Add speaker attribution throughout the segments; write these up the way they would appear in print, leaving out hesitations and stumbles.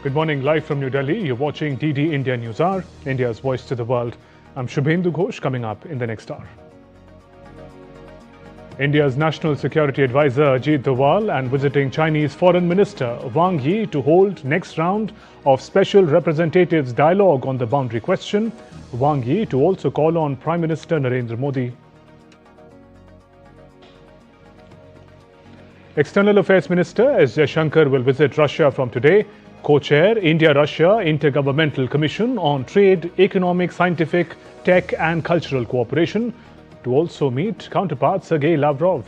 Speaker 1: Good morning, live from New Delhi. You're watching DD India News Hour, India's voice to the world. I'm Shubhendu Ghosh, coming up in the next hour. India's National Security Advisor Ajit Doval and visiting Chinese Foreign Minister Wang Yi to hold next round of Special Representatives dialogue on the boundary question. Wang Yi to also call on Prime Minister Narendra Modi. External Affairs Minister S. Jaishankar will visit Russia from today. Co-chair India-Russia Intergovernmental Commission on Trade, Economic, Scientific, Tech and Cultural Cooperation to also meet counterpart Sergei Lavrov.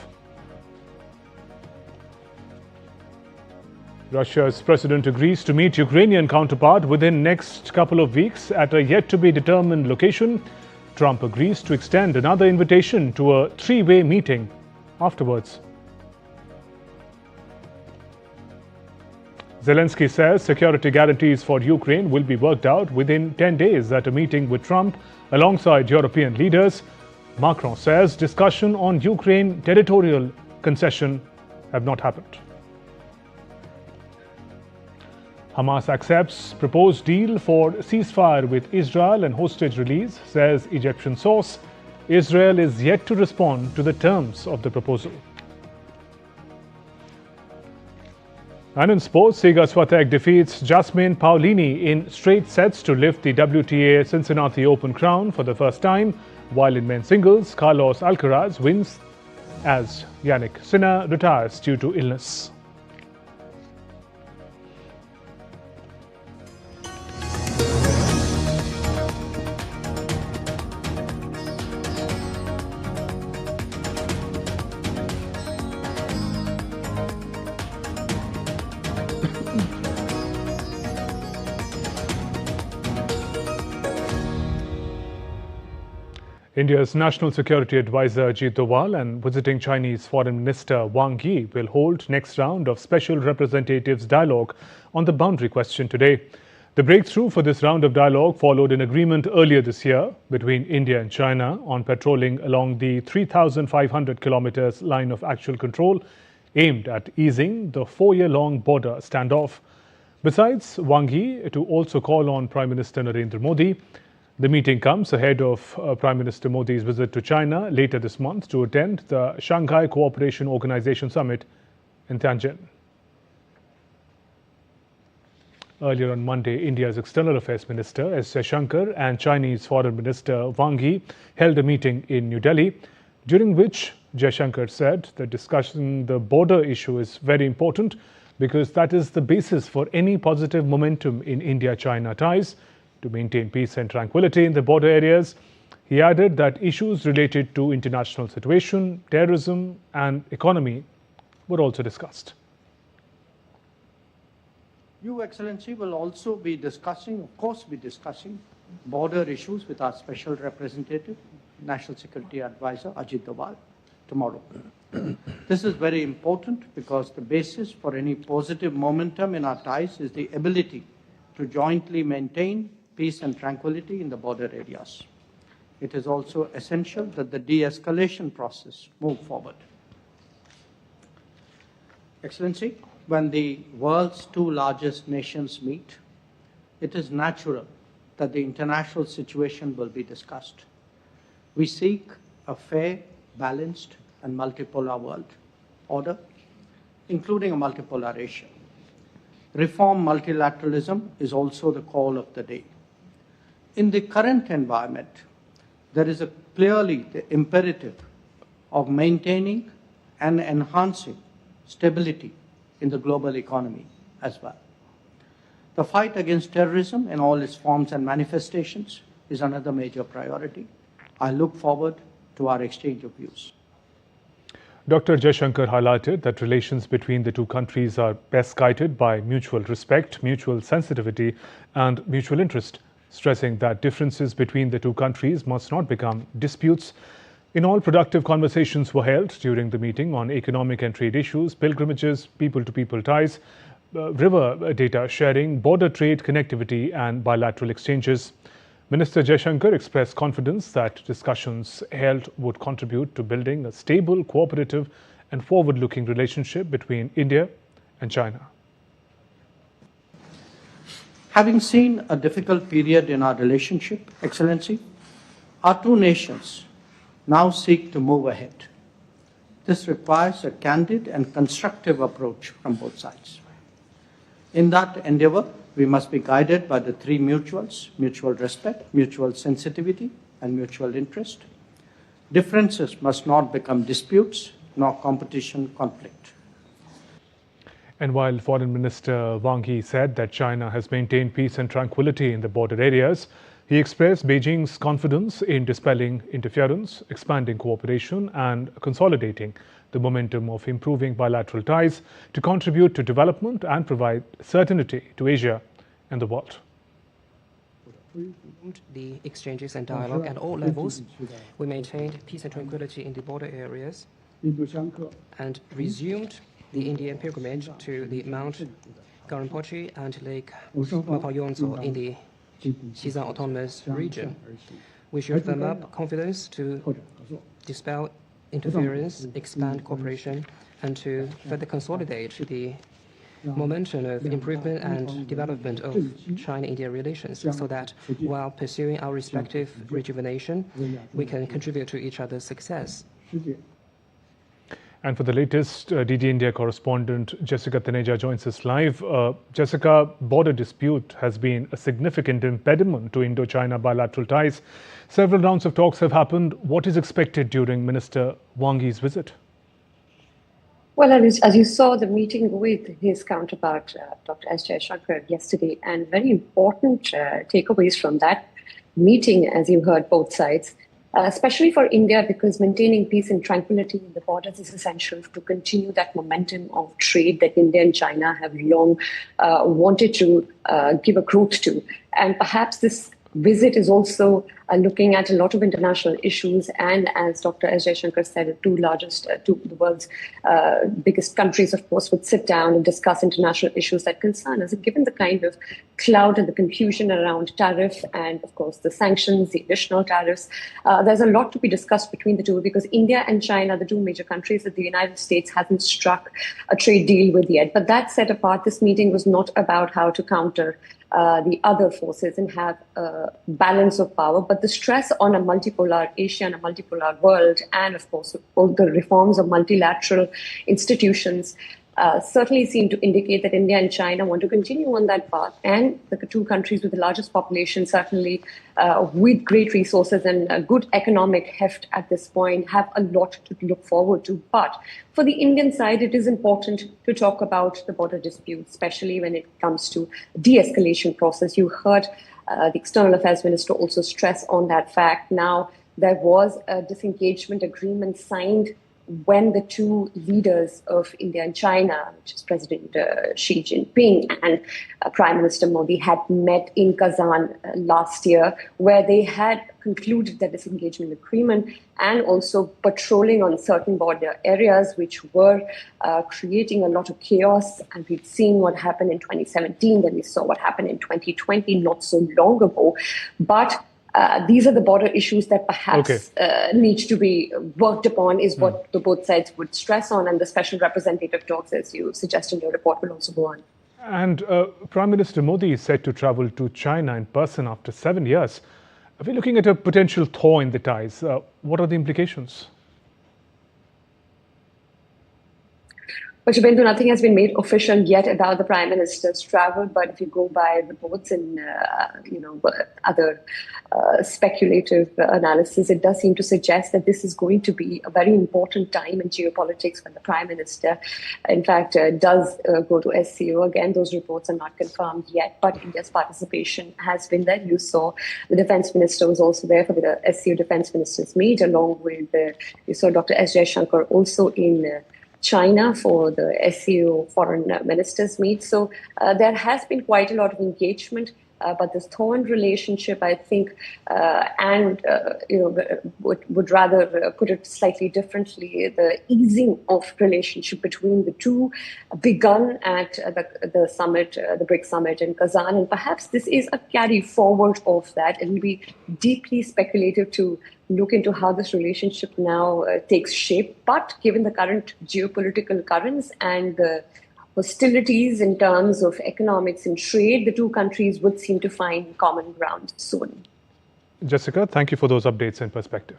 Speaker 1: Russia's president agrees to meet Ukrainian counterpart within next couple of weeks at a yet-to-be-determined location. Trump agrees to extend another invitation to a three-way meeting afterwards. Zelenskiy says security guarantees for Ukraine will be worked out within 10 days at a meeting with Trump alongside European leaders. Macron says discussion on Ukraine territorial concession have not happened. Hamas accepts proposed deal for ceasefire with Israel and hostage release, says Egyptian source. Israel is yet to respond to the terms of the proposal. And in sports, Swiatek defeats Jasmine Paolini in straight sets to lift the WTA Cincinnati Open crown for the first time, while in men's singles, Carlos Alcaraz wins as Yannick Sinner retires due to illness. India's National Security Advisor Ajit Doval and visiting Chinese Foreign Minister Wang Yi will hold next round of Special Representatives dialogue on the boundary question today. The breakthrough for this round of dialogue followed an agreement earlier this year between India and China on patrolling along the 3,500 kilometers line of actual control aimed at easing the four-year-long border standoff. Besides Wang Yi to also call on Prime Minister Narendra Modi. The meeting comes ahead of Prime Minister Modi's visit to China later this month to attend the Shanghai Cooperation Organization Summit in Tianjin. Earlier on Monday, India's External Affairs Minister S. Jaishankar and Chinese Foreign Minister Wang Yi held a meeting in New Delhi, during which Jaishankar said that discussing the border issue is very important because that is the basis for any positive momentum in India-China ties to maintain peace and tranquility in the border areas. He added that issues related to international situation, terrorism and economy were also discussed.
Speaker 2: Your Excellency will also be discussing, border issues with our Special Representative, National Security Advisor Ajit Doval tomorrow. This is very important because the basis for any positive momentum in our ties is the ability to jointly maintain peace and tranquility in the border areas. It is also essential that the de-escalation process move forward. Excellency, when the world's two largest nations meet, it is natural that the international situation will be discussed. We seek a fair, balanced, and multipolar world order, including a multipolar Asia. Reform multilateralism is also the call of the day. In the current environment, there is clearly the imperative of maintaining and enhancing stability in the global economy as well. The fight against terrorism in all its forms and manifestations is another major priority. I look forward to our exchange of views.
Speaker 1: Dr. Jaishankar highlighted that relations between the two countries are best guided by mutual respect, mutual sensitivity and mutual interest, stressing that differences between the two countries must not become disputes. In all, productive conversations were held during the meeting on economic and trade issues, pilgrimages, people-to-people ties, river data sharing, border trade connectivity and bilateral exchanges. Minister Jaishankar expressed confidence that discussions held would contribute to building a stable, cooperative and forward-looking relationship between India and China.
Speaker 2: Having seen a difficult period in our relationship, Excellency, our two nations now seek to move ahead. This requires a candid and constructive approach from both sides. In that endeavor, we must be guided by the three mutuals: mutual respect, mutual sensitivity, and mutual interest. Differences must not become disputes, nor competition conflict.
Speaker 1: And while Foreign Minister Wang Yi said that China has maintained peace and tranquility in the border areas, he expressed Beijing's confidence in dispelling interference, expanding cooperation, and consolidating the momentum of improving bilateral ties to contribute to development and provide certainty to Asia and the world.
Speaker 3: The exchanges and dialogue at all levels. We maintained peace and tranquility in the border areas and resumed the Indian pilgrimage to the Mount Garampochi and Lake Mapayonzo in the Xizang Autonomous Region. We should firm up confidence to dispel interference, expand cooperation, and to further consolidate the momentum of improvement and development of China-India relations so that while pursuing our respective rejuvenation, we can contribute to each other's success.
Speaker 1: And for the latest, DD India correspondent Jessica Taneja joins us live. Jessica, border dispute has been a significant impediment to Indo-China bilateral ties. Several rounds of talks have happened. What is expected during Minister Wang Yi's visit?
Speaker 4: Well, as you saw, the meeting with his counterpart, Dr. S. Jaishankar, yesterday, and very important takeaways from that meeting, as you heard both sides, especially for India, because maintaining peace and tranquility in the borders is essential to continue that momentum of trade that India and China have long wanted to give a growth to. And perhaps this visit is also looking at a lot of international issues, and as Dr. S. Jaishankar said, the world's biggest countries, of course, would sit down and discuss international issues that concern us. And given the kind of cloud and the confusion around tariff and, of course, the sanctions, the additional tariffs, there's a lot to be discussed between the two, because India and China, the two major countries that the United States hasn't struck a trade deal with yet. But that set apart, this meeting was not about how to counter the other forces and have a balance of power, but the stress on a multipolar Asia and a multipolar world, and of course all the reforms of multilateral institutions certainly seem to indicate that India and China want to continue on that path. And the two countries with the largest population, certainly with great resources and a good economic heft at this point, have a lot to look forward to. But for the Indian side, it is important to talk about the border dispute, especially when it comes to de-escalation process. You heard the External Affairs Minister also stress on that fact. Now, there was a disengagement agreement signed when the two leaders of India and China, which is President Xi Jinping and Prime Minister Modi, had met in Kazan last year, where they had concluded the disengagement agreement and also patrolling on certain border areas, which were creating a lot of chaos. And we've seen what happened in 2017, then we saw what happened in 2020, not so long ago. But these are the border issues that perhaps need to be worked upon, is what the both sides would stress on, and the special representative talks, as you suggest in your report, will also go on.
Speaker 1: And Prime Minister Modi is set to travel to China in person after 7 years. Are we looking at a potential thaw in the ties? What are the implications?
Speaker 4: But Shubhendu, nothing has been made official yet about the Prime Minister's travel. But if you go by reports and other speculative analysis, it does seem to suggest that this is going to be a very important time in geopolitics when the Prime Minister, in fact, does go to SCO. Again, those reports are not confirmed yet, but India's participation has been there. You saw the Defence Minister was also there for the SCO Defence Ministers meet, along with you saw Dr. S. Jaishankar also in China for the SCO Foreign Ministers meet. So there has been quite a lot of engagement, but this thorned relationship, I think, would rather put it slightly differently. The easing of relationship between the two begun at the summit, the BRICS summit in Kazan, and perhaps this is a carry forward of that. It will be deeply speculative to look into how this relationship now takes shape. But given the current geopolitical currents and the hostilities in terms of economics and trade, the two countries would seem to find common ground soon.
Speaker 1: Jessica, thank you for those updates and perspective.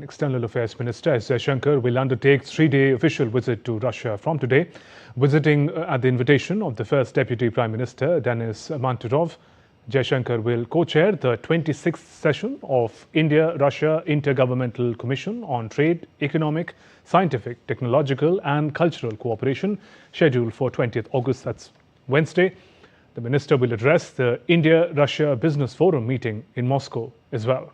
Speaker 1: External Affairs Minister S. Jaishankar will undertake a 3-day official visit to Russia from today, visiting at the invitation of the first Deputy Prime Minister, Denis Manturov. Jaishankar will co-chair the 26th session of India-Russia Intergovernmental Commission on Trade, Economic, Scientific, Technological and Cultural Cooperation, scheduled for 20th August, that's Wednesday. The minister will address the India-Russia Business Forum meeting in Moscow as well.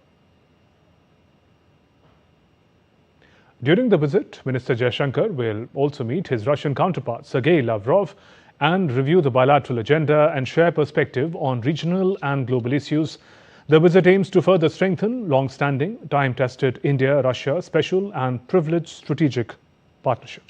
Speaker 1: During the visit, Minister Jaishankar will also meet his Russian counterpart, Sergei Lavrov, and review the bilateral agenda and share perspective on regional and global issues. The visit aims to further strengthen long-standing, time-tested India-Russia special and privileged strategic partnership.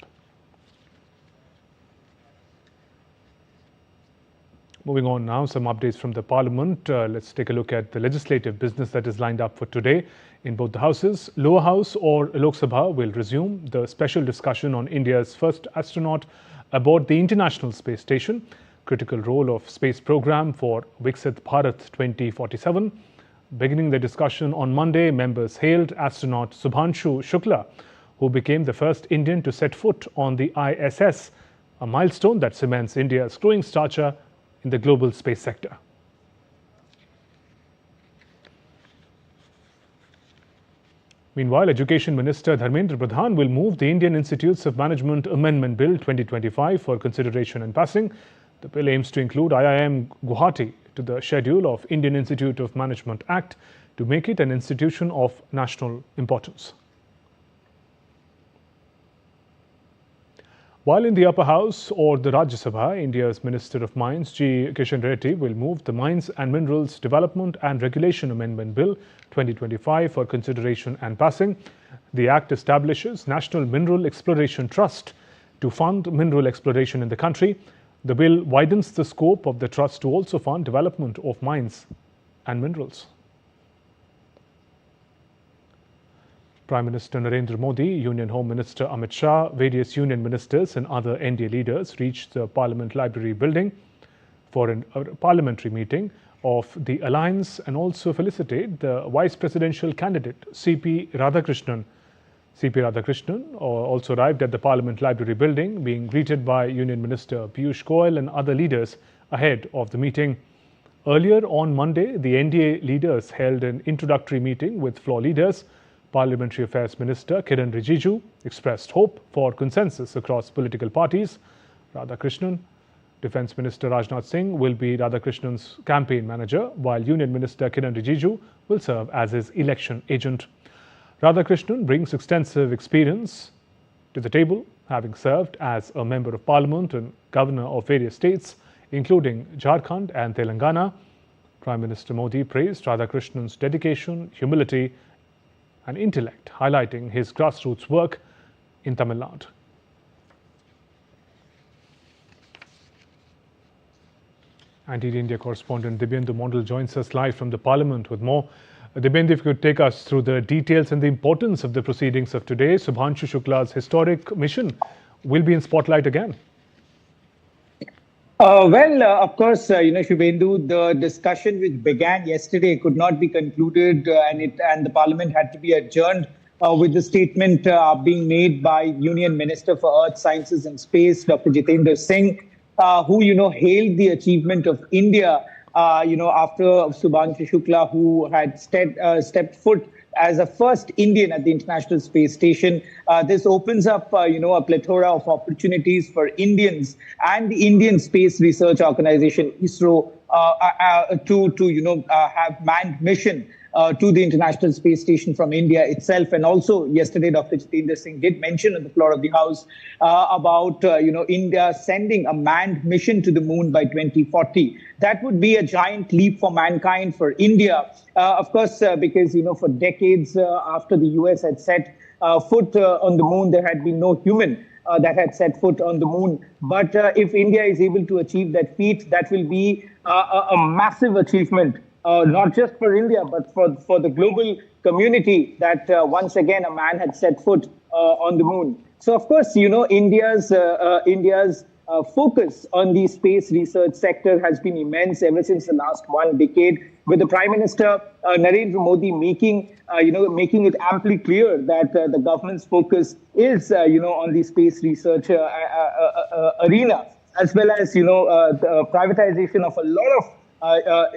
Speaker 1: Moving on now, some updates from the Parliament. Let's take a look at the legislative business that is lined up for today. In both the houses, Lower House or Lok Sabha will resume the special discussion on India's first astronaut aboard the International Space Station, critical role of space program for Viksit Bharat 2047. Beginning the discussion on Monday, members hailed astronaut Subhanshu Shukla, who became the first Indian to set foot on the ISS, a milestone that cements India's growing stature in the global space sector. Meanwhile, Education Minister Dharmendra Pradhan will move the Indian Institutes of Management Amendment Bill 2025 for consideration and passing. The bill aims to include IIM Guwahati to the schedule of Indian Institute of Management Act to make it an institution of national importance. While in the upper house or the Rajya Sabha, India's Minister of Mines G. Kishan Reddy will move the Mines and Minerals Development and Regulation Amendment Bill 2025 for consideration and passing. The Act establishes National Mineral Exploration Trust to fund mineral exploration in the country. The bill widens the scope of the trust to also fund development of mines and minerals. Prime Minister Narendra Modi, Union Home Minister Amit Shah, various union ministers and other NDA leaders reached the Parliament Library building for a parliamentary meeting of the alliance and also felicitate the vice presidential candidate C.P. Radhakrishnan. C.P. Radhakrishnan also arrived at the Parliament Library building, being greeted by Union Minister Piyush Goyal and other leaders ahead of the meeting. Earlier on Monday, the NDA leaders held an introductory meeting with floor leaders. Parliamentary Affairs Minister Kiran Rijiju expressed hope for consensus across political parties. Radhakrishnan, Defence Minister Rajnath Singh will be Radhakrishnan's campaign manager, while Union Minister Kiran Rijiju will serve as his election agent. Radhakrishnan brings extensive experience to the table, having served as a Member of Parliament and Governor of various states, including Jharkhand and Telangana. Prime Minister Modi praised Radhakrishnan's dedication, humility and intellect, highlighting his grassroots work in Tamil Nadu. Anti-India correspondent Dibyendu Mondal joins us live from the Parliament with more. Dibyendu, if you could take us through the details and the importance of the proceedings of today. Subhanshu Shukla's historic mission will be in spotlight again.
Speaker 5: Of course, Shubhendu, the discussion which began yesterday could not be concluded and the Parliament had to be adjourned with the statement being made by Union Minister for Earth Sciences and Space, Dr. Jitendra Singh, who, hailed the achievement of India, after Subhanshu Shukla, who had stepped foot as a first Indian at the International Space Station. This opens up, a plethora of opportunities for Indians and the Indian Space Research Organization, ISRO, to have manned mission to the International Space Station from India itself. And also yesterday, Dr. Jitendra Singh did mention on the floor of the House about, India sending a manned mission to the moon by 2040. That would be a giant leap for mankind, for India. Of course, because, for decades after the US had set foot on the moon, there had been no human that had set foot on the moon. But if India is able to achieve that feat, that will be a massive achievement. Not just for India, but for the global community, that once again a man had set foot on the moon. So, of course, India's focus on the space research sector has been immense ever since the last 1 decade, with the Prime Minister Narendra Modi making it amply clear that the government's focus is on the space research arena, as well as the privatization of a lot of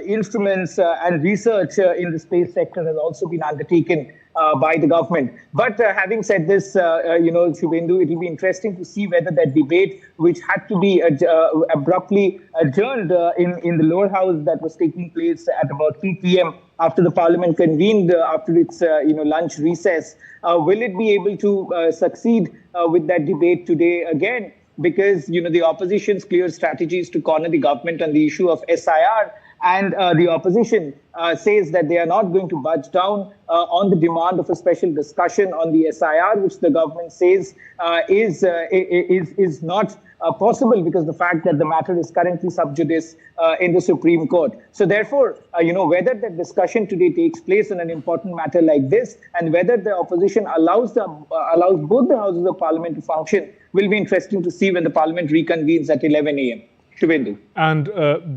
Speaker 5: instruments and research in the space sector has also been undertaken by the government. But having said this, Shubhendu, it will be interesting to see whether that debate, which had to be abruptly adjourned in the lower house that was taking place at about 3 p.m. after the parliament convened after its lunch recess, will it be able to succeed with that debate today again? Because the opposition's clear strategy is to corner the government on the issue of SIR, and the opposition says that they are not going to budge down on the demand of a special discussion on the SIR, which the government says is not possible because the fact that the matter is currently sub judice in the Supreme Court. So therefore, whether that discussion today takes place on an important matter like this, and whether the opposition allows both the houses of parliament to function, will be interesting to see when the parliament reconvenes at 11 a.m. Shubhendu.
Speaker 1: And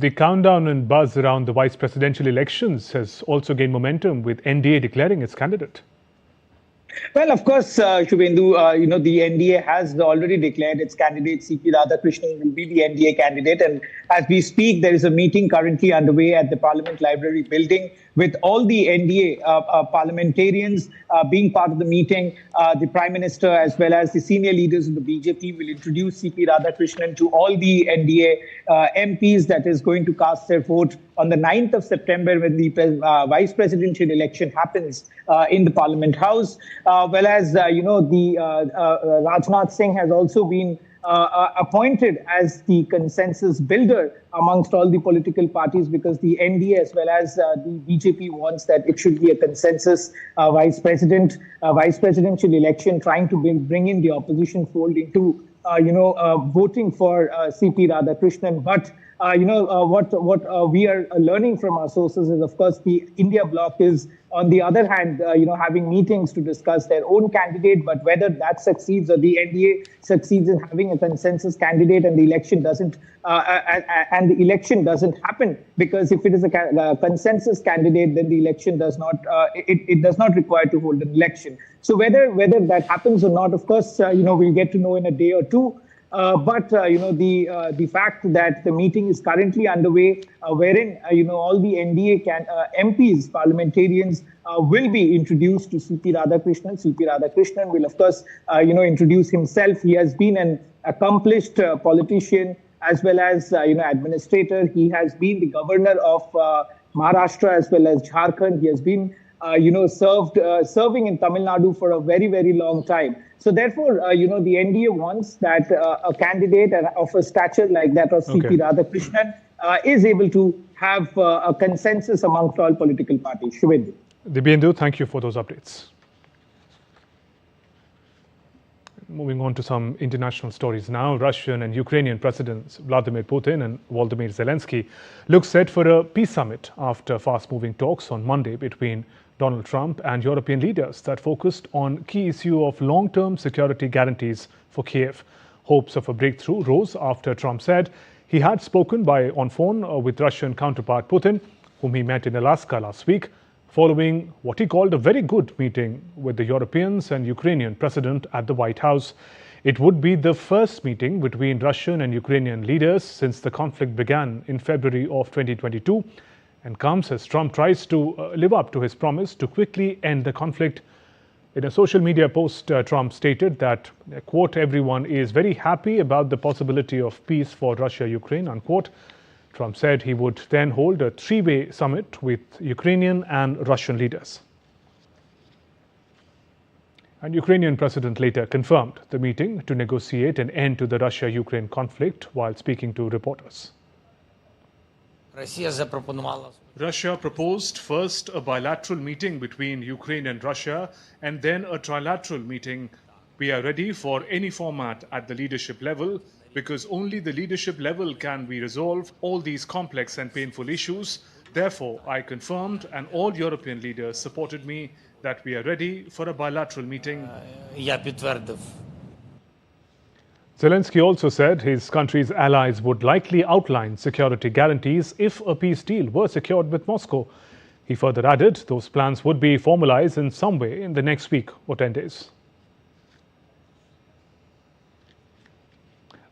Speaker 1: the countdown and buzz around the vice presidential elections has also gained momentum, with NDA declaring its candidate.
Speaker 5: Well, of course, Shubhendu, the NDA has already declared its candidate. C.P. Radhakrishnan will be the NDA candidate. And as we speak, there is a meeting currently underway at the Parliament Library building with all the NDA parliamentarians being part of the meeting. The Prime Minister, as well as the senior leaders of the BJP, will introduce C.P. Radhakrishnan to all the NDA MPs that is going to cast their vote on the 9th of September when the vice presidential election happens in the Parliament House. Whereas, Rajnath Singh has also been appointed as the consensus builder amongst all the political parties, because the NDA as well as the BJP wants that it should be a consensus vice presidential election, trying to bring in the opposition fold into voting for C.P. Radhakrishnan. But what we are learning from our sources is, of course, the India bloc is, on the other hand, having meetings to discuss their own candidate. But whether that succeeds or the NDA succeeds in having a consensus candidate and the election doesn't happen, because if it is a consensus candidate, then the election does not it does not require to hold an election. So whether that happens or not, of course, we'll get to know in a day or two. But the fact that the meeting is currently underway, wherein all the NDA MPs, parliamentarians, will be introduced to C.P. Radhakrishnan. C.P. Radhakrishnan will, of course, introduce himself. He has been an accomplished politician as well as administrator. He has been the governor of Maharashtra as well as Jharkhand. He has been serving in Tamil Nadu for a very, very long time. So therefore, the NDA wants that a candidate of a stature like that of C.P. Radhakrishnan is able to have a consensus amongst all political parties. Shubhendu.
Speaker 1: Dibyendu, thank you for those updates. Moving on to some international stories now. Russian and Ukrainian presidents Vladimir Putin and Volodymyr Zelensky look set for a peace summit after fast-moving talks on Monday between Donald Trump and European leaders that focused on key issue of long-term security guarantees for Kiev. Hopes of a breakthrough rose after Trump said he had spoken on phone with Russian counterpart Putin, whom he met in Alaska last week, following what he called a very good meeting with the Europeans and Ukrainian president at the White House. It would be the first meeting between Russian and Ukrainian leaders since the conflict began in February of 2022, and comes as Trump tries to live up to his promise to quickly end the conflict. In a social media post, Trump stated that, quote, everyone is very happy about the possibility of peace for Russia-Ukraine, unquote. Trump said he would then hold a three-way summit with Ukrainian and Russian leaders. And Ukrainian president later confirmed the meeting to negotiate an end to the Russia-Ukraine conflict while speaking to reporters. Russia proposed first a bilateral meeting between Ukraine and Russia and then a trilateral meeting. We are ready for any format at the leadership level, because only the leadership level can resolve all these complex and painful issues. Therefore, I confirmed, and all European leaders supported me, that we are ready for a bilateral meeting. Zelensky also said his country's allies would likely outline security guarantees if a peace deal were secured with Moscow. He further added those plans would be formalized in some way in the next week or 10 days.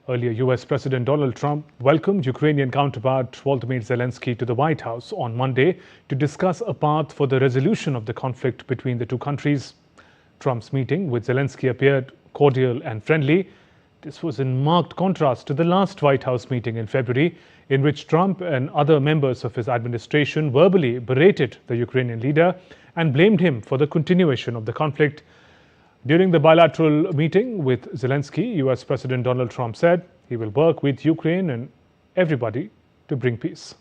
Speaker 1: Earlier, US President Donald Trump welcomed Ukrainian counterpart Volodymyr Zelensky to the White House on Monday to discuss a path for the resolution of the conflict between the two countries. Trump's meeting with Zelensky appeared cordial and friendly. This was in marked contrast to the last White House meeting in February, in which Trump and other members of his administration verbally berated the Ukrainian leader and blamed him for the continuation of the conflict. During the bilateral meeting with Zelensky, US President Donald Trump said he will work with Ukraine and everybody to bring peace.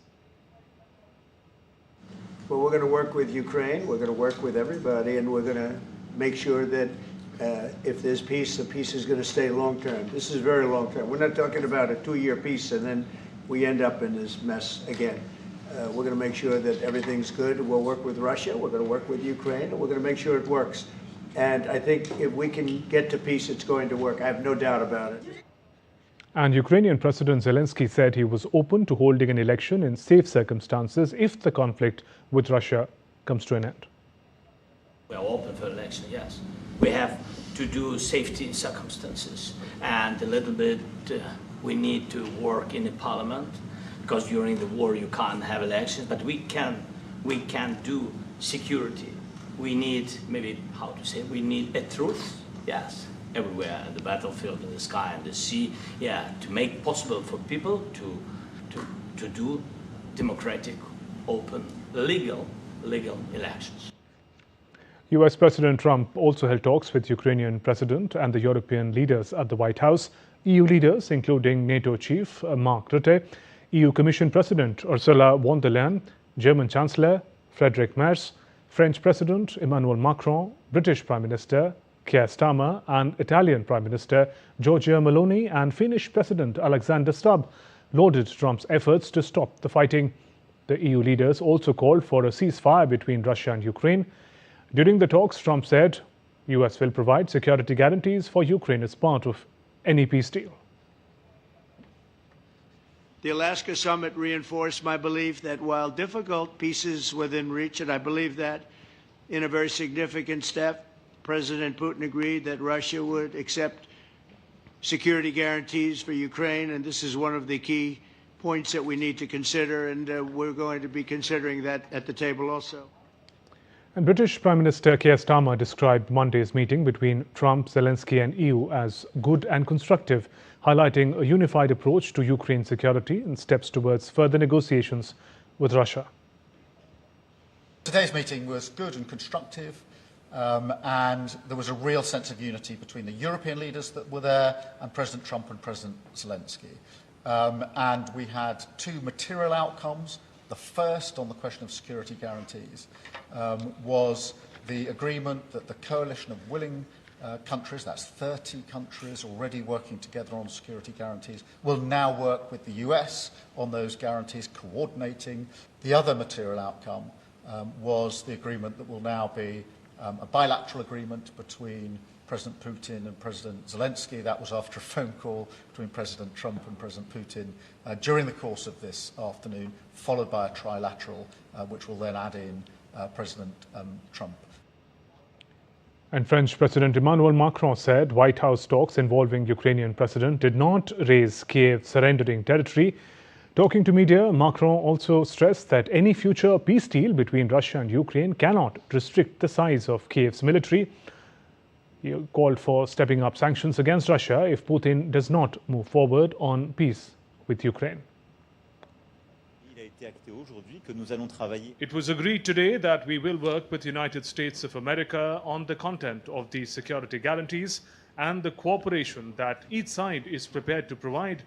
Speaker 6: Well, we're going to work with Ukraine, we're going to work with everybody, and we're going to make sure that if there's peace, the peace is going to stay long-term. This is very long-term. We're not talking about a 2-year peace and then we end up in this mess again. We're going to make sure that everything's good. We'll work with Russia, we're going to work with Ukraine, and we're going to make sure it works. And I think if we can get to peace, it's going to work. I have no doubt about it.
Speaker 1: And Ukrainian President Zelensky said he was open to holding an election in safe circumstances if the conflict with Russia comes to an end.
Speaker 7: We are open for election, yes. We have to do safety circumstances, and a little bit we need to work in the parliament, because during the war you can't have elections, but we can do security. We need, maybe, how to say, we need a truce, yes, everywhere, in the battlefield, in the sky, in the sea, yeah, to make possible for people to do democratic, open, legal elections.
Speaker 1: US President Trump also held talks with Ukrainian President and the European leaders at the White House. EU leaders, including NATO Chief Mark Rutte, EU Commission President Ursula von der Leyen, German Chancellor Friedrich Merz, French President Emmanuel Macron, British Prime Minister Keir Starmer, and Italian Prime Minister Giorgia Meloni and Finnish President Alexander Stubb lauded Trump's efforts to stop the fighting. The EU leaders also called for a ceasefire between Russia and Ukraine. During the talks, Trump said US will provide security guarantees for Ukraine as part of any peace deal.
Speaker 6: The Alaska summit reinforced my belief that while difficult, peace is within reach, and I believe that in a very significant step, President Putin agreed that Russia would accept security guarantees for Ukraine, and this is one of the key points that we need to consider, and we're going to be considering that at the table also.
Speaker 1: And British Prime Minister Keir Starmer described Monday's meeting between Trump, Zelensky and EU as good and constructive, highlighting a unified approach to Ukraine security and steps towards further negotiations with Russia.
Speaker 8: Today's meeting was good and constructive, and there was a real sense of unity between the European leaders that were there and President Trump and President Zelensky. And we had two material outcomes. The first, on the question of security guarantees, was the agreement that the coalition of willing countries, that's 30 countries already working together on security guarantees, will now work with the US on those guarantees, coordinating. The other material outcome was the agreement that will now be a bilateral agreement between President Putin and President Zelensky. That was after a phone call between President Trump and President Putin during the course of this afternoon, followed by a trilateral, which will then add in President Trump.
Speaker 1: And French President Emmanuel Macron said White House talks involving Ukrainian president did not raise Kiev surrendering territory. Talking to media, Macron also stressed that any future peace deal between Russia and Ukraine cannot restrict the size of Kiev's military. He called for stepping up sanctions against Russia if Putin does not move forward on peace with Ukraine.
Speaker 9: It was agreed today that we will work with the United States of America on the content of these security guarantees and the cooperation that each side is prepared to provide.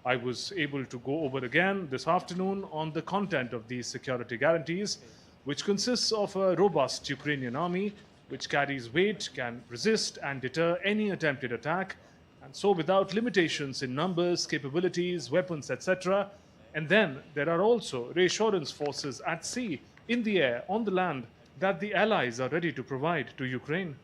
Speaker 9: I was able to go over again this afternoon on the content of these security guarantees, which consists of a robust Ukrainian army which carries weight, can resist and deter any attempted attack, and so without limitations in numbers, capabilities, weapons, etc. And then there are also reassurance forces at sea, in the air, on the land, that the allies are ready to provide to Ukraine.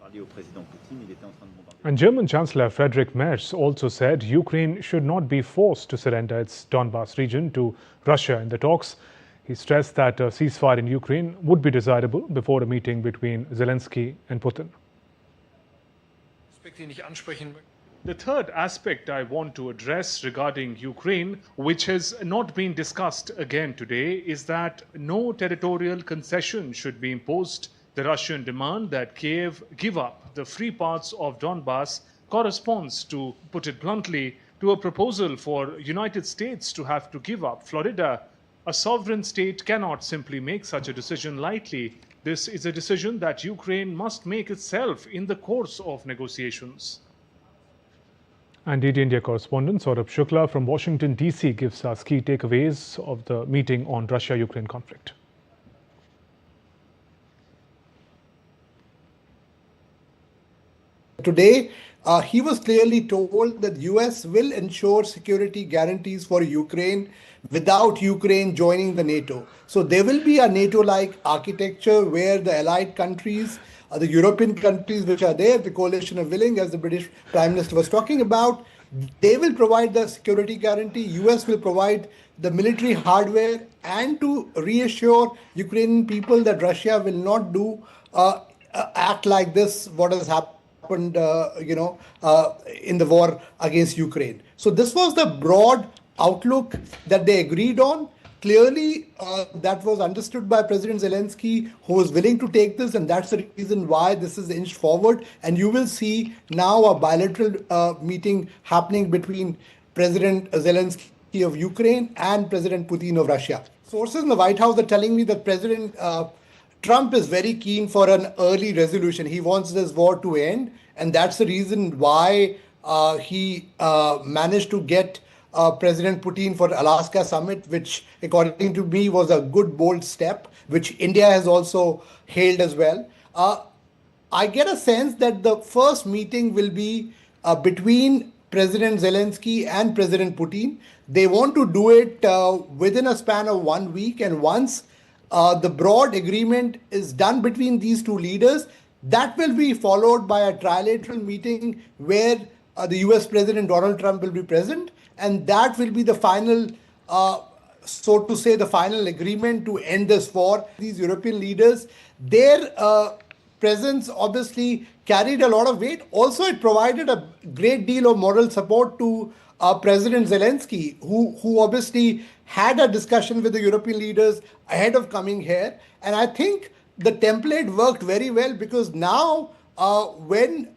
Speaker 1: And German Chancellor Friedrich Merz also said Ukraine should not be forced to surrender its Donbas region to Russia in the talks. He stressed that a ceasefire in Ukraine would be desirable before a meeting between Zelensky and Putin. The third aspect I want to address regarding Ukraine, which has not been discussed again today, is that no territorial concession should be imposed. The Russian demand that Kiev give up the free parts of Donbas corresponds, to put it bluntly, to a proposal for United States to have to give up Florida. A sovereign state cannot simply make such a decision lightly. This is a decision that Ukraine must make itself in the course of negotiations. And DD India correspondent Saurabh Shukla from Washington, D.C. gives us key takeaways of the meeting on Russia-Ukraine conflict.
Speaker 10: Today, he was clearly told that the US will ensure security guarantees for Ukraine without Ukraine joining the NATO. So there will be a NATO-like architecture where the allied countries, the European countries which are there, the coalition of willing, as the British Prime Minister was talking about, they will provide the security guarantee. US will provide the military hardware, and to reassure Ukrainian people that Russia will not do act like this, what has happened in the war against Ukraine. So this was the broad outlook that they agreed on. Clearly, that was understood by President Zelensky, who was willing to take this, and that's the reason why this is inched forward. And you will see now a bilateral meeting happening between President Zelensky of Ukraine and President Putin of Russia. Sources in the White House are telling me that President Trump is very keen for an early resolution. He wants this war to end, and that's the reason why he managed to get President Putin for Alaska summit, which according to me was a good, bold step, which India has also hailed as well. I get a sense that the first meeting will be between President Zelensky and President Putin. They want to do it within a span of 1 week, and once the broad agreement is done between these two leaders, that will be followed by a trilateral meeting where the US President Donald Trump will be present, and that will be the final, so to say, the final agreement to end this war. These European leaders, their presence obviously carried a lot of weight. Also, it provided a great deal of moral support to President Zelensky, who obviously had a discussion with the European leaders ahead of coming here. And I think the template worked very well, because now when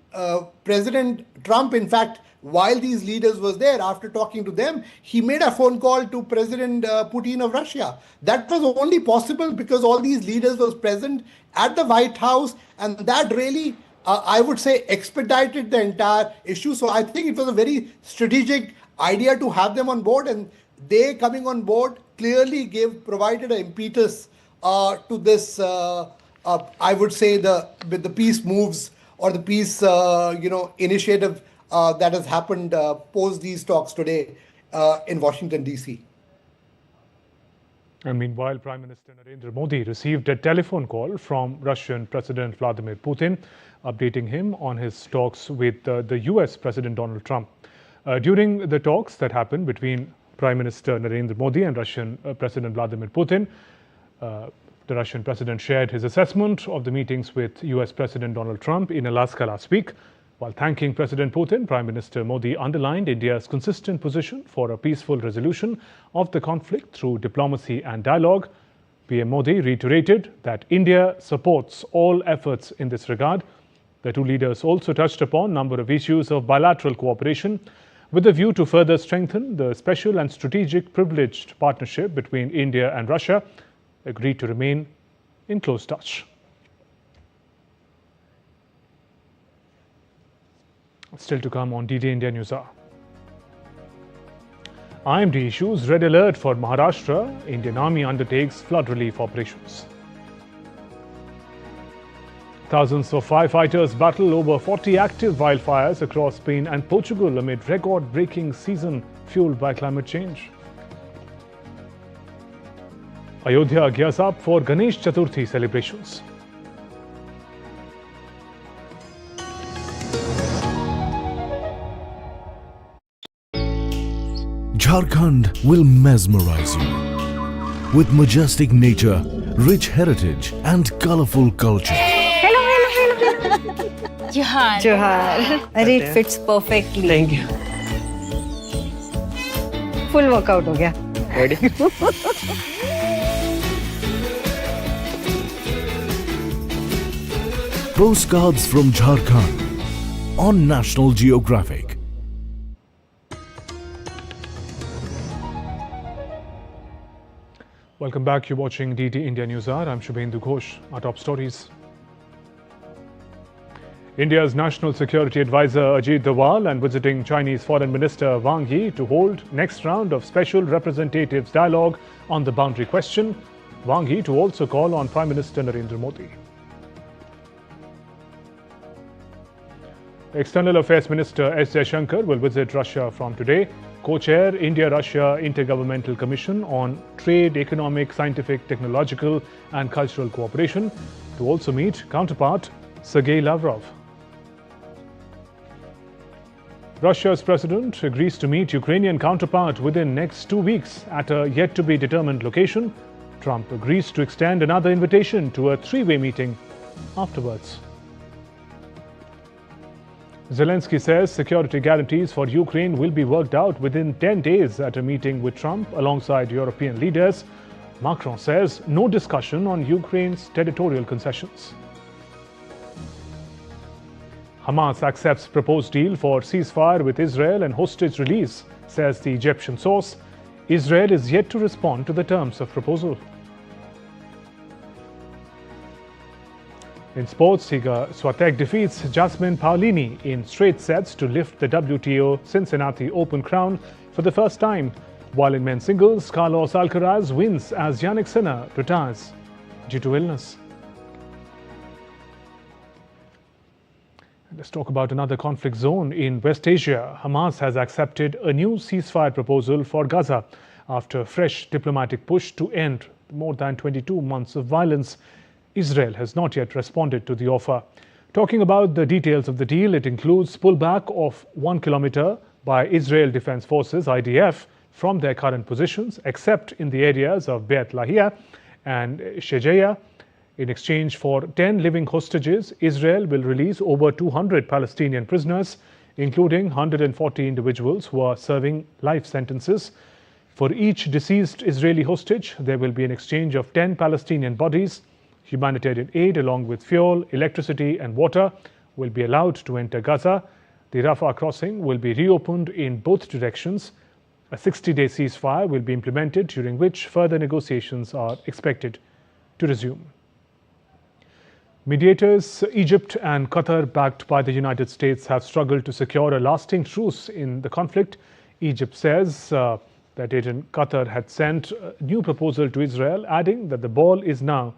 Speaker 10: President Trump, in fact, while these leaders was there, after talking to them, he made a phone call to President Putin of Russia. That was only possible because all these leaders was present at the White House, and that really, I would say, expedited the entire issue. So I think it was a very strategic idea to have them on board, and they coming on board clearly provided an impetus to this, I would say, with the peace moves or the peace initiative that has happened post these talks today in Washington, D.C.
Speaker 1: And meanwhile, Prime Minister Narendra Modi received a telephone call from Russian President Vladimir Putin, updating him on his talks with the US President Donald Trump. During the talks that happened between Prime Minister Narendra Modi and Russian President Vladimir Putin, the Russian president shared his assessment of the meetings with US President Donald Trump in Alaska last week. While thanking President Putin, Prime Minister Modi underlined India's consistent position for a peaceful resolution of the conflict through diplomacy and dialogue. PM Modi reiterated that India supports all efforts in this regard. The two leaders also touched upon a number of issues of bilateral cooperation with a view to further strengthen the special and strategic privileged partnership between India and Russia, agreed to remain in close touch. Still to come on DD India News Hour. IMD issues red alert for Maharashtra. Indian Army undertakes flood relief operations. Thousands of firefighters battle over 40 active wildfires across Spain and Portugal amid record-breaking season fueled by climate change. Ayodhya gears up for Ganesh Chaturthi celebrations.
Speaker 11: Jharkhand will mesmerize you with majestic nature, rich heritage and colorful culture.
Speaker 12: Johar.
Speaker 13: Johar. It fits perfectly.
Speaker 3: Thank you.
Speaker 13: Full workout हो गया.
Speaker 3: Ready?
Speaker 11: Postcards from Jharkhand on National Geographic.
Speaker 1: Welcome back. You're watching DT India News Hour. I'm Shubhendu Ghosh. Our top stories. India's National Security Advisor Ajit Doval and visiting Chinese Foreign Minister Wang Yi to hold next round of Special Representatives dialogue on the boundary question. Wang Yi to also call on Prime Minister Narendra Modi. External Affairs Minister S. Jaishankar will visit Russia from today. Co-chair India-Russia Intergovernmental Commission on Trade, Economic, Scientific, Technological and Cultural Cooperation to also meet counterpart Sergei Lavrov. Russia's president agrees to meet Ukrainian counterpart within next 2 weeks at a yet-to-be-determined location. Trump agrees to extend another invitation to a three-way meeting afterwards. Zelenskiy says security guarantees for Ukraine will be worked out within 10 days at a meeting with Trump alongside European leaders. Macron says no discussion on Ukraine's territorial concessions. Hamas accepts proposed deal for ceasefire with Israel and hostage release, says the Egyptian source. Israel is yet to respond to the terms of proposal. In sports, Swiatek defeats Jasmine Paolini in straight sets to lift the WTA Cincinnati Open crown for the first time, while in men's singles, Carlos Alcaraz wins as Jannik Sinner retires due to illness. Let's talk about another conflict zone in West Asia. Hamas has accepted a new ceasefire proposal for Gaza after a fresh diplomatic push to end more than 22 months of violence. Israel has not yet responded to the offer. Talking about the details of the deal, it includes pullback of 1 kilometer by Israel Defense Forces (IDF) from their current positions, except in the areas of Beit Lahia and Shejaya. In exchange for 10 living hostages, Israel will release over 200 Palestinian prisoners, including 140 individuals who are serving life sentences. For each deceased Israeli hostage, there will be an exchange of 10 Palestinian bodies. Humanitarian aid along with fuel, electricity and water will be allowed to enter Gaza. The Rafah crossing will be reopened in both directions. A 60-day ceasefire will be implemented, during which further negotiations are expected to resume. Mediators Egypt and Qatar, backed by the United States, have struggled to secure a lasting truce in the conflict. Egypt says that it and Qatar had sent a new proposal to Israel, adding that the ball is now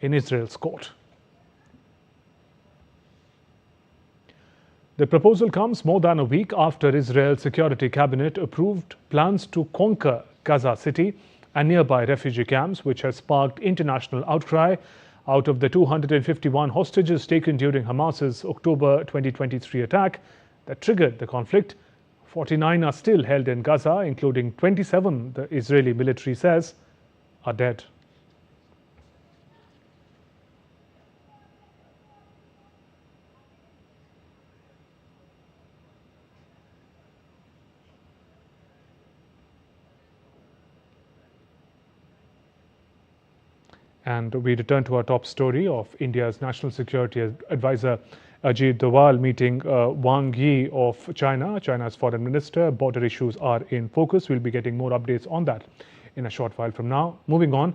Speaker 1: in Israel's court. The proposal comes more than a week after Israel's Security Cabinet approved plans to conquer Gaza City and nearby refugee camps, which has sparked international outcry. Out of the 251 hostages taken during Hamas's October 2023 attack that triggered the conflict, 49 are still held in Gaza, including 27, the Israeli military says, are dead. And we return to our top story of India's National Security Advisor Ajit Doval meeting Wang Yi of China, China's foreign minister. Border issues are in focus. We'll be getting more updates on that in a short while from now. Moving on,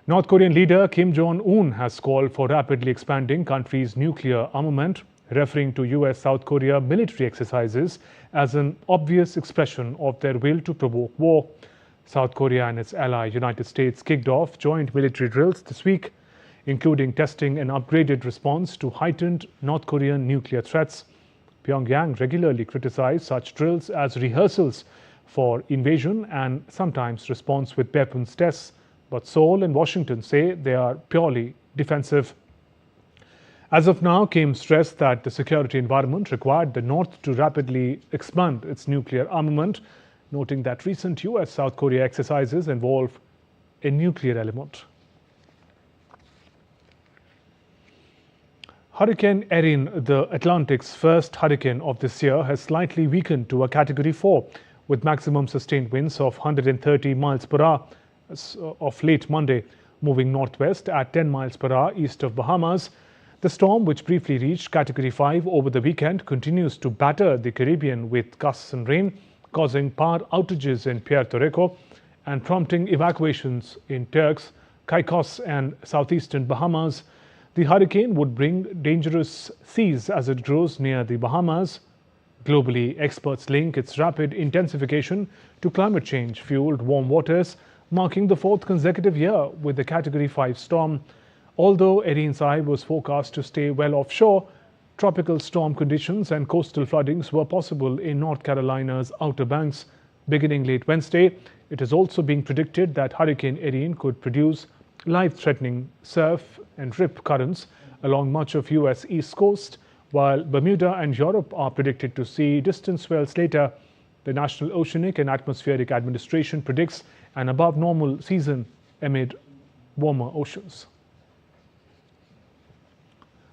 Speaker 1: North Korean leader Kim Jong-un has called for rapidly expanding country's nuclear armament, referring to US-South Korea military exercises as an obvious expression of their will to provoke war. South Korea and its ally United States kicked off joint military drills this week, including testing an upgraded response to heightened North Korean nuclear threats. Pyongyang regularly criticized such drills as rehearsals for invasion and sometimes response with weapons tests, but Seoul and Washington say they are purely defensive. As of now, Kim stressed that the security environment required the North to rapidly expand its nuclear armament. noting that recent US-South Korea exercises involve a nuclear element. Hurricane Erin, the Atlantic's first hurricane of this year, has slightly weakened to a Category 4 with maximum sustained winds of 130 miles per hour of late Monday, moving northwest at 10 miles per hour east of Bahamas. The storm, which briefly reached Category 5 over the weekend, continues to batter the Caribbean with gusts and rain, causing power outages in Puerto Rico and prompting evacuations in Turks, Caicos and southeastern Bahamas. The hurricane would bring dangerous seas as it grows near the Bahamas. Globally, experts link its rapid intensification to climate change-fueled warm waters, marking the fourth consecutive year with the Category 5 storm. Although Erin's eye was forecast to stay well offshore, tropical storm conditions and coastal floodings were possible in North Carolina's Outer Banks. Beginning late Wednesday, it is also being predicted that Hurricane Erin could produce life-threatening surf and rip currents along much of U.S. East Coast, while Bermuda and Europe are predicted to see distant swells later. The National Oceanic and Atmospheric Administration predicts an above-normal season amid warmer oceans.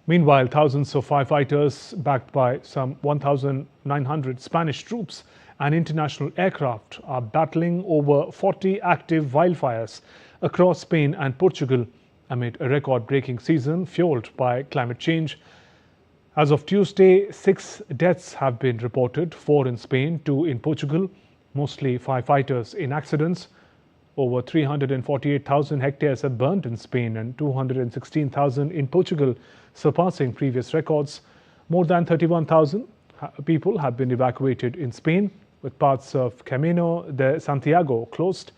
Speaker 1: Meanwhile, thousands of firefighters, backed by some 1,900 Spanish troops and international aircraft, are battling over 40 active wildfires across Spain and Portugal amid a record-breaking season fueled by climate change. As of Tuesday, 6 deaths have been reported, 4 in Spain, 2 in Portugal, mostly firefighters in accidents. Over 348,000 hectares have burnt in Spain and 216,000 in Portugal, surpassing previous records. More than 31,000 people have been evacuated in Spain, with parts of Camino de Santiago closed.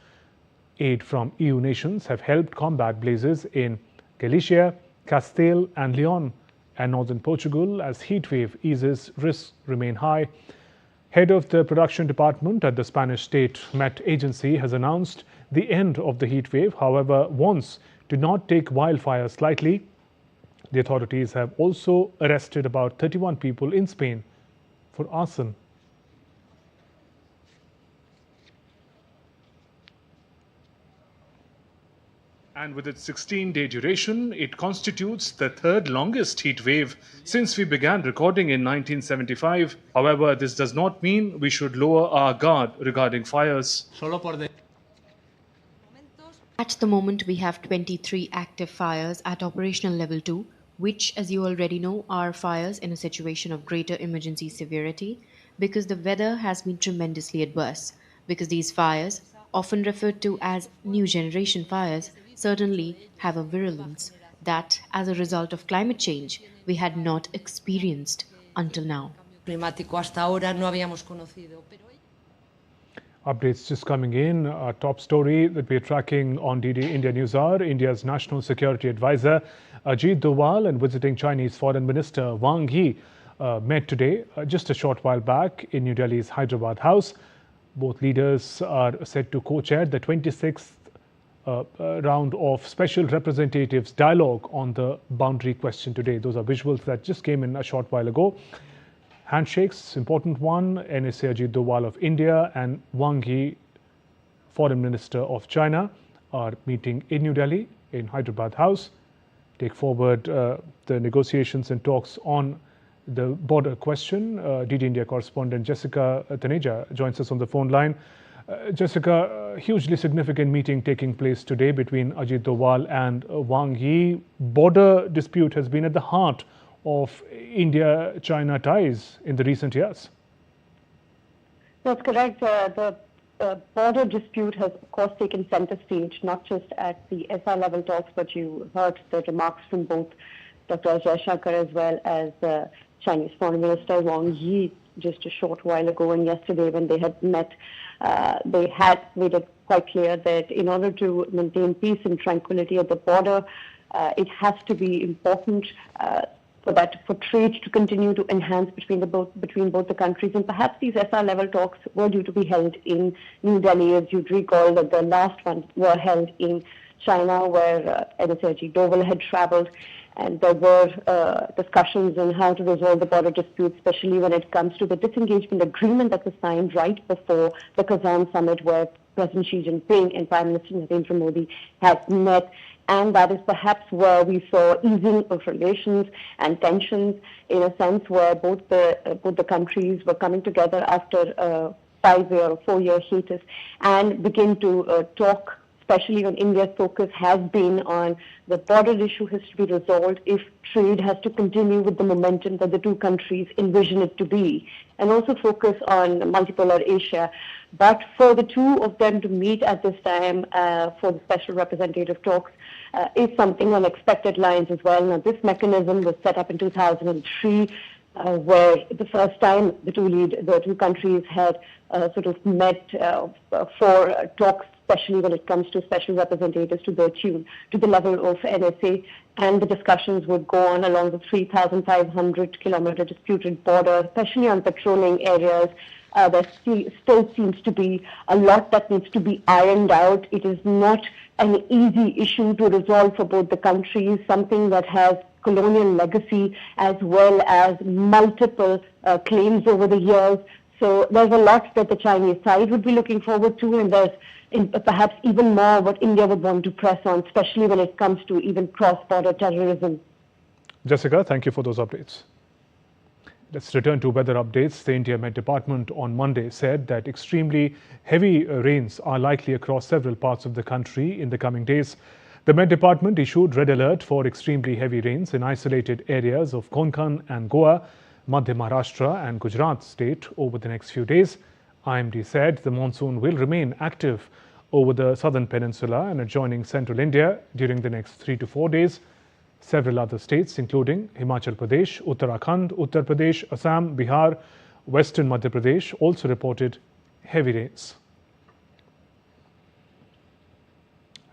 Speaker 1: Aid from EU nations have helped combat blazes in Galicia, Castile and Leon and northern Portugal as heatwave eases. Risks remain high. Head of the production department at the Spanish State Met Agency has announced the end of the heatwave, however, warns to not take wildfires lightly. The authorities have also arrested about 31 people in Spain for arson.
Speaker 9: And with its 16-day duration, it constitutes the third longest heat wave since we began recording in 1975. However, this does not mean we should lower our guard regarding fires.
Speaker 12: At the moment, we have 23 active fires at operational level 2, which, as you already know, are fires in a situation of greater emergency severity because the weather has been tremendously adverse. Because these fires, often referred to as new generation fires, certainly have a virulence that, as a result of climate change, we had not experienced until now.
Speaker 1: Updates just coming in. Our top story that we're tracking on DD India News Hour: India's National Security Advisor Ajit Doval and visiting Chinese Foreign Minister Wang Yi met today, just a short while back, in New Delhi's Hyderabad House. Both leaders are set to co-chair the 26th round of Special Representatives Dialogue on the boundary question today. Those are visuals that just came in a short while ago. Handshakes, important one. NSA Ajit Doval of India and Wang Yi, Foreign Minister of China, are meeting in New Delhi in Hyderabad House. Take forward the negotiations and talks on the border question. DD India correspondent Jessica Taneja joins us on the phone line. Jessica, a hugely significant meeting taking place today between Ajit Doval and Wang Yi. Border dispute has been at the heart of India-China ties in the recent years.
Speaker 14: That's correct. The border dispute has, of course, taken center stage, not just at the SR level talks, but you heard the remarks from both Dr. Jaishankar as well as Chinese Foreign Minister Wang Yi just a short while ago, and yesterday when they had met, they had made it quite clear that in order to maintain peace and tranquility at the border, it has to be important for trade to continue to enhance between both the countries. And perhaps these SR level talks were due to be held in New Delhi. As you'd recall, that the last ones were held in China, where NSA Ajit Doval had traveled. And there were discussions on how to resolve the border dispute, especially when it comes to the disengagement agreement that was signed right before the Kazan summit, where President Xi Jinping and Prime Minister Narendra Modi had met. And that is perhaps where we saw easing of relations and tensions, in a sense where both the countries were coming together after a 5-year or 4-year hiatus and begin to talk. Especially when India's focus has been on the border issue has to be resolved if trade has to continue with the momentum that the two countries envision it to be, and also focus on multipolar Asia. But for the two of them to meet at this time for the special representative talks is something on expected lines as well. Now, this mechanism was set up in 2003, where the first time the two countries had sort of met for talks, especially when it comes to special representatives to the level of NSA, and the discussions would go on along the 3,500-kilometer disputed border, especially on patrolling areas. There still seems to be a lot that needs to be ironed out. It is not an easy issue to resolve for both the countries, something that has colonial legacy as well as multiple claims over the years. So there's a lot that the Chinese side would be looking forward to, and there's perhaps even more what India would want to press on, especially when it comes to even cross-border terrorism.
Speaker 1: Jessica, thank you for those updates. Let's return to weather updates. The India Met Department on Monday said that extremely heavy rains are likely across several parts of the country in the coming days. The Met Department issued red alert for extremely heavy rains in isolated areas of Konkan and Goa, Madhya Maharashtra and Gujarat state over the next few days. IMD said the monsoon will remain active over the southern peninsula and adjoining central India during the next 3 to 4 days. Several other states, including Himachal Pradesh, Uttarakhand, Uttar Pradesh, Assam, Bihar, Western Madhya Pradesh, also reported heavy rains.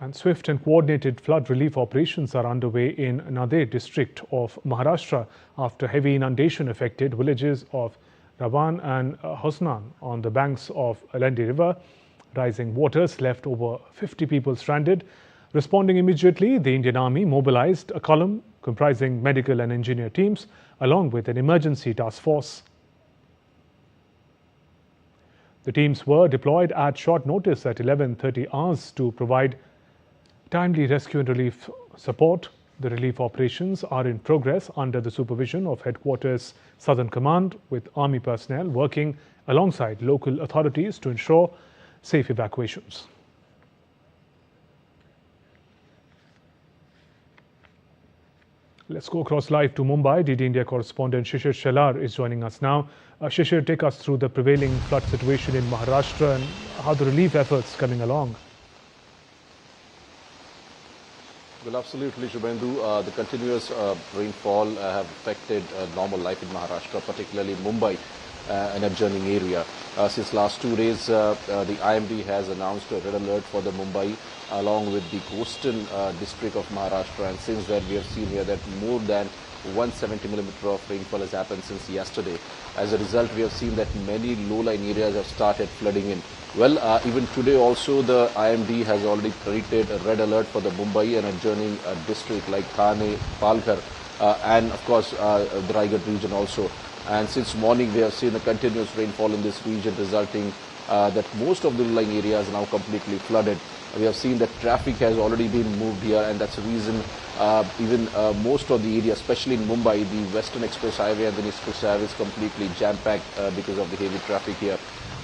Speaker 1: And swift and coordinated flood relief operations are underway in Nander district of Maharashtra after heavy inundation affected villages of Ravan and Hosnan on the banks of Alendi River. Rising waters left over 50 people stranded. Responding immediately, the Indian Army mobilized a column comprising medical and engineer teams along with an emergency task force. The teams were deployed at short notice at 11:30 hours to provide timely rescue and relief support. The relief operations are in progress under the supervision of Headquarters Southern Command, with Army personnel working alongside local authorities to ensure safe evacuations. Let's go across live to Mumbai. DD India correspondent Shishir Shelar is joining us now. Shishir, take us through the prevailing flood situation in Maharashtra and how the relief efforts coming along.
Speaker 15: Well, absolutely, Shubhendu. The continuous rainfall have affected normal life in Maharashtra, particularly Mumbai, an adjoining area. Since last 2 days, the IMD has announced a red alert for the Mumbai along with the coastal district of Maharashtra. And since then, we have seen here that more than 170 millimeter of rainfall has happened since yesterday. As a result, we have seen that many low-lying areas have started flooding in. Well, even today also, the IMD has already created a red alert for the Mumbai and adjoining district like Thane, Palghar, and of course the Raigad region also. And since morning, we have seen a continuous rainfall in this region, resulting that most of the low-lying areas are now completely flooded. We have seen that traffic has already been moved here, and that's the reason even most of the area, especially in Mumbai, the Western Express Highway and the Express Highway is completely jam-packed because of the heavy traffic here.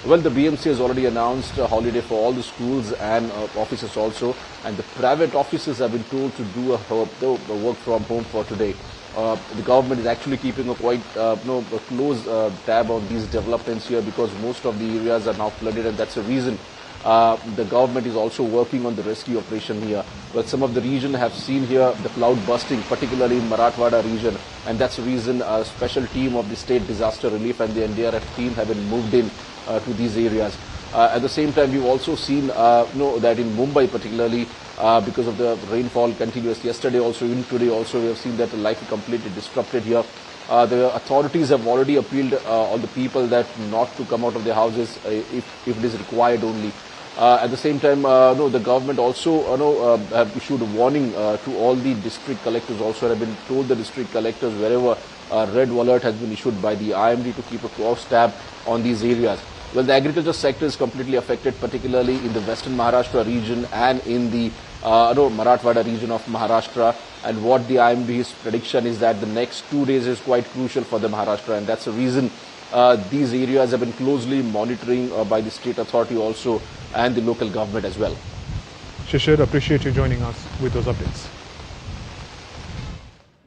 Speaker 15: Well, the BMC has already announced a holiday for all the schools and offices also, and the private offices have been told to do a work from home for today. The government is actually keeping a quite a close tab on these developments here, because most of the areas are now flooded, and that's the reason the government is also working on the rescue operation here. But some of the region have seen here the cloud busting, particularly in Marathwada region, and that's the reason a special team of the State Disaster Relief and the NDRF team have been moved in to these areas. At the same time, we've also seen that in Mumbai particularly, because of the rainfall continuous yesterday also, even today also, we have seen that life is completely disrupted here. The authorities have already appealed on the people that not to come out of their houses if it is required only. At the same time, the government also have issued a warning to all the district collectors. Also have been told the district collectors wherever a red alert has been issued by the IMD to keep a close tab on these areas. Well, the agriculture sector is completely affected, particularly in the western Maharashtra region and in the Marathwada region of Maharashtra. And what the IMD's prediction is that the next 2 days is quite crucial for the Maharashtra, and that's the reason these areas have been closely monitoring by the state authority also and the local government as well.
Speaker 1: Shishir, appreciate you joining us with those updates.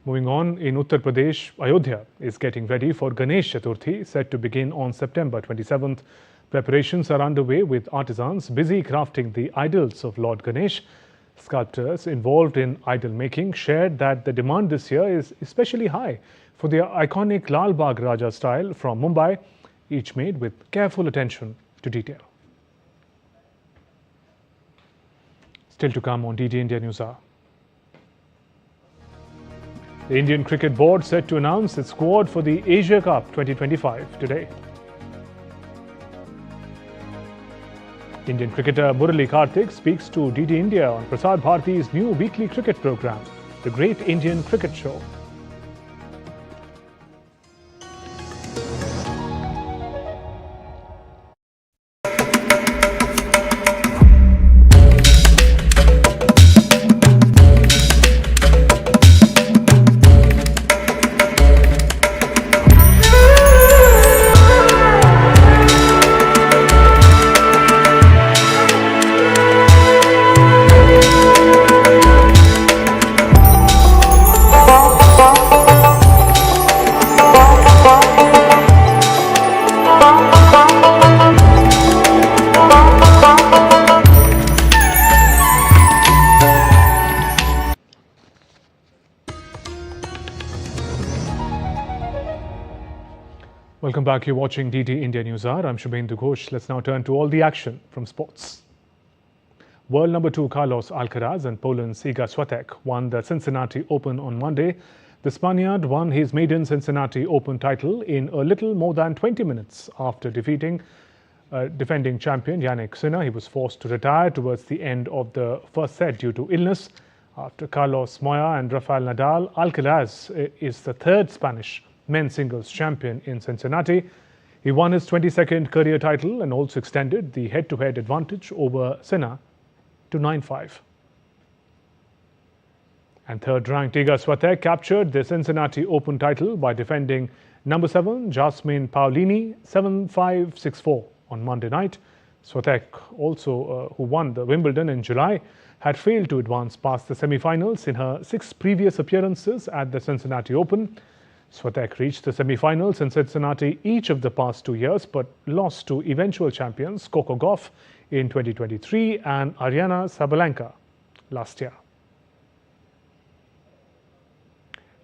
Speaker 1: Moving on, in Uttar Pradesh, Ayodhya is getting ready for Ganesh Chaturthi, set to begin on September 27th. Preparations are underway with artisans busy crafting the idols of Lord Ganesh. Sculptors involved in idol making shared that the demand this year is especially high for the iconic Lal Bagh Raja style from Mumbai, each made with careful attention to detail. Still to come on DD India News Hour. The Indian Cricket Board set to announce its squad for the Asia Cup 2025 today. Indian cricketer Murali Karthik speaks to DD India on Prasar Bharati's new weekly cricket program, The Great Indian Cricket Show. Welcome back. You're watching DD India News Hour. I'm Shubhendu Ghosh. Let's now turn to all the action from sports. World number 2 Carlos Alcaraz and Poland's Iga Swiatek won the Cincinnati Open on Monday. The Spaniard won his maiden Cincinnati Open title in a little more than 20 minutes after defeating defending champion Jannik Sinner. He was forced to retire towards the end of the first set due to illness. After Carlos Moya and Rafael Nadal, Alcaraz is the third Spanish men's singles champion in Cincinnati. He won his 22nd career title and also extended the head-to-head advantage over Sinner to 9-5. And third-ranked Iga Swiatek captured the Cincinnati Open title by defending number 7 Jasmine Paolini 7-5, 6-4 on Monday night. Swiatek, also who won the Wimbledon in July, had failed to advance past the semi-finals in her 6 previous appearances at the Cincinnati Open. Swiatek reached the semi-finals in Cincinnati each of the past 2 years, but lost to eventual champions Coco Gauff in 2023 and Aryna Sabalenka last year.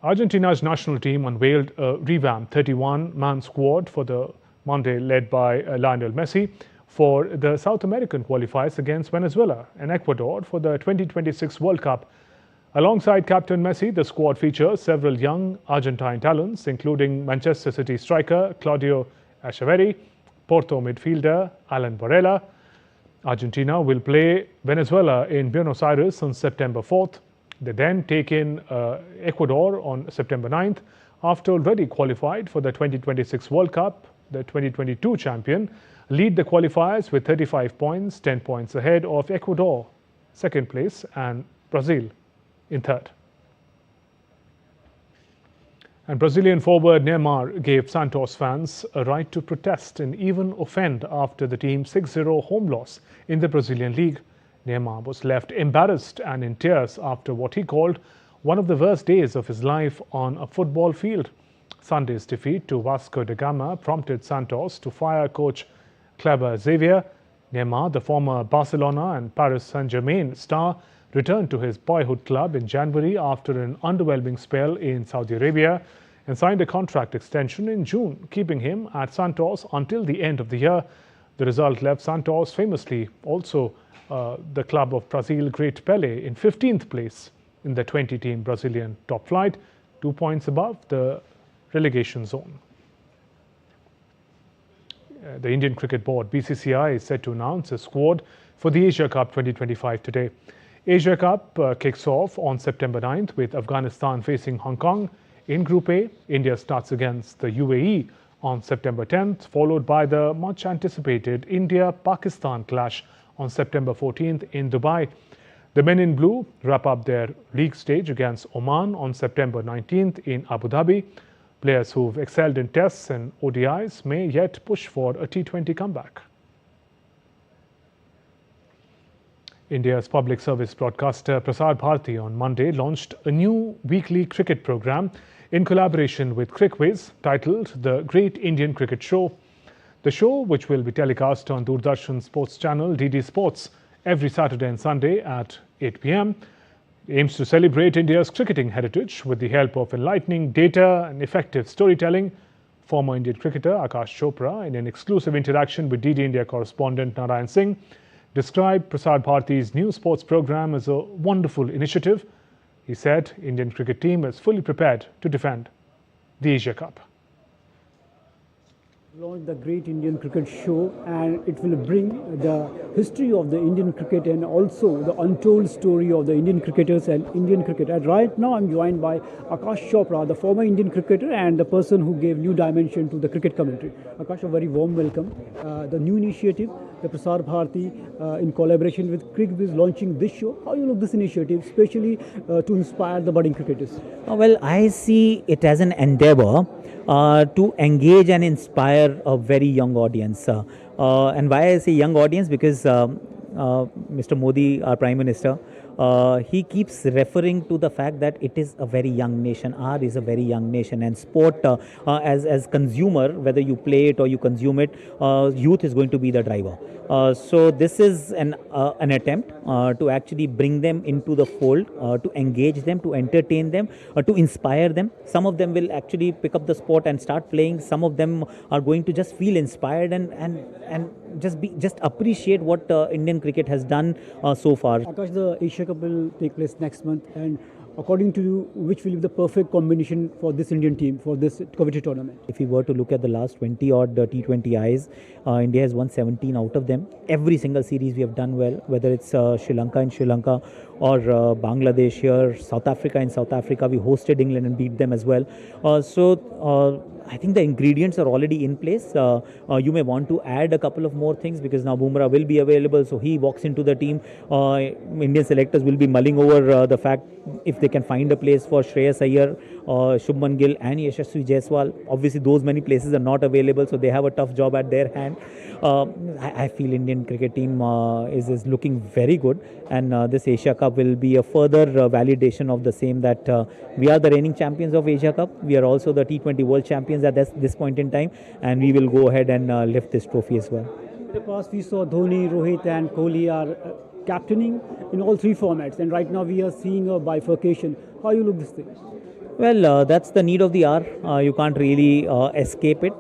Speaker 1: Argentina's national team unveiled a revamped 31-man squad for the Monday, led by Lionel Messi, for the South American qualifiers against Venezuela and Ecuador for the 2026 World Cup. Alongside Captain Messi, the squad features several young Argentine talents, including Manchester City striker Claudio Echeverri, Porto midfielder Alan Varela. Argentina will play Venezuela in Buenos Aires on September 4th. They then take in Ecuador on September 9th. After already qualified for the 2026 World Cup, the 2022 champion lead the qualifiers with 35 points, 10 points ahead of Ecuador, second place, and Brazil in third. And Brazilian forward Neymar gave Santos fans a right to protest and even offend after the team's 6-0 home loss in the Brazilian league. Neymar was left embarrassed and in tears after what he called one of the worst days of his life on a football field. Sunday's defeat to Vasco da Gama prompted Santos to fire coach Kleber Xavier. Neymar, the former Barcelona and Paris Saint-Germain star, returned to his boyhood club in January after an underwhelming spell in Saudi Arabia and signed a contract extension in June, keeping him at Santos until the end of the year. The result left Santos, famously also the club of Brazil great Pelé, in 15th place in the 20-team Brazilian top flight, 2 points above the relegation zone. The Indian Cricket Board, BCCI, is set to announce a squad for the Asia Cup 2025 today. Asia Cup kicks off on September 9th with Afghanistan facing Hong Kong. In Group A, India starts against the UAE on September 10th, followed by the much anticipated India-Pakistan clash on September 14th in Dubai. The men in blue wrap up their league stage against Oman on September 19th in Abu Dhabi. Players who've excelled in tests and ODIs may yet push for a T20 comeback. India's public service broadcaster Prasar Bharati on Monday launched a new weekly cricket program in collaboration with CricViz titled The Great Indian Cricket Show. The show, which will be telecast on Doordarshan Sports Channel DD Sports every Saturday and Sunday at 8 p.m., aims to celebrate India's cricketing heritage with the help of enlightening data and effective storytelling. Former Indian cricketer Akash Chopra, in an exclusive interaction with DD India correspondent Narayan Singh, described Prasar Bharati's new sports program as a wonderful initiative. He said Indian cricket team is fully prepared to defend the Asia Cup.
Speaker 16: Launched the Great Indian Cricket Show, and it will bring the history of the Indian cricket and also the untold story of the Indian cricketers and Indian cricket. And right now I'm joined by Akash Chopra, the former Indian cricketer and the person who gave new dimension to the cricket commentary. Akash, a very warm welcome. The new initiative, the Prasar Bharati in collaboration with CricViz launching this show. How you look this initiative, especially to inspire the budding cricketers?
Speaker 17: Well, I see it as an endeavor to engage and inspire a very young audience. And why I say young audience? Because Mr. Modi, our Prime Minister, he keeps referring to the fact that it is a very young nation. Ours is a very young nation, and sport as consumer, whether you play it or you consume it, youth is going to be the driver. So this is an attempt to actually bring them into the fold, to engage them, to entertain them, to inspire them. Some of them will actually pick up the sport and start playing. Some of them are going to just feel inspired and just appreciate what Indian cricket has done so far.
Speaker 16: Akash, the Asia Cup will take place next month, and according to you, which will be the perfect combination for this Indian team for this coveted tournament?
Speaker 17: If we were to look at the last 20 odd T20Is, India has won 17 out of them. Every single series we have done well, whether it's Sri Lanka in Sri Lanka or Bangladesh here, South Africa in South Africa. We hosted England and beat them as well. So I think the ingredients are already in place. You may want to add a couple of more things because now Bumrah will be available, so he walks into the team. Indian selectors will be mulling over the fact if they can find a place for Shreyas Iyer, Shubman Gill and Yashasvi Jaiswal. Obviously those many places are not available, so they have a tough job at their hand. I feel Indian cricket team is looking very good, and this Asia Cup will be a further validation of the same, that we are the reigning champions of Asia Cup. We are also the T20 World Champions at this point in time, and we will go ahead and lift this trophy as well.
Speaker 16: In the past we saw Dhoni, Rohit and Kohli are captaining in all three formats, and right now we are seeing a bifurcation. How you look this thing?
Speaker 17: Well, that's the need of the hour. You can't really escape it.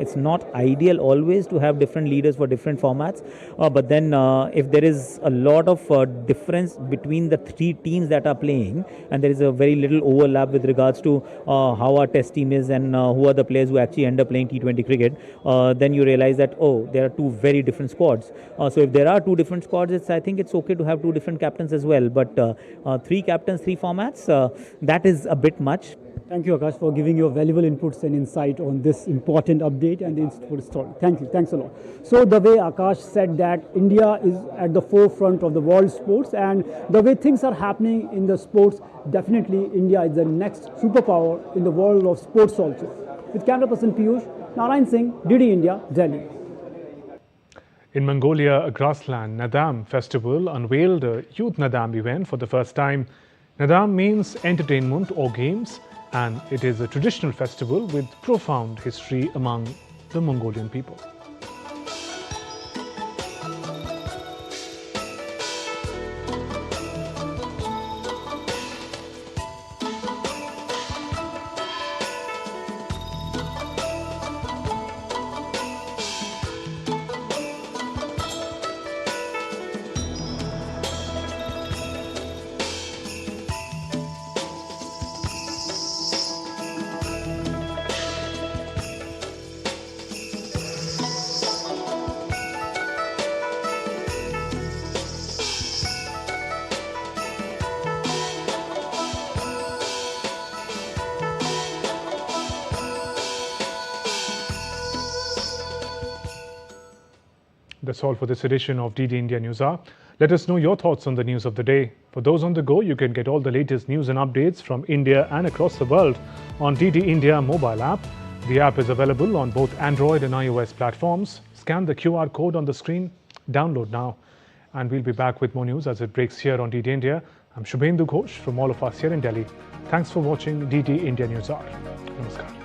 Speaker 17: It's not ideal always to have different leaders for different formats. But then if there is a lot of difference between the three teams that are playing, and there is a very little overlap with regards to how our test team is and who are the players who actually end up playing T20 cricket, then you realize that, oh, there are two very different squads. So if there are two different squads, I think it's okay to have two different captains as well. But three captains, three formats, that is a bit much.
Speaker 16: Thank you, Akash, for giving your valuable inputs and insight on this important update and the Institute story. Thank you. Thanks a lot. So the way Akash said that India is at the forefront of the world sports, and the way things are happening in the sports, definitely India is the next superpower in the world of sports also. With camera person Piyush, Narayan Singh, DD India, Delhi.
Speaker 1: In Mongolia, a grassland Nadam festival unveiled a youth Nadam event for the first time. Nadam means entertainment or games, and it is a traditional festival with profound history among the Mongolian people. That's all for this edition of DD India News Hour. Let us know your thoughts on the news of the day. For those on the go, you can get all the latest news and updates from India and across the world on DD India mobile app. The app is available on both Android and iOS platforms. Scan the QR code on the screen, download now. And we'll be back with more news as it breaks here on DD India. I'm Shubhendu Ghosh from all of us here in Delhi. Thanks for watching DD India News Hour. Namaskar.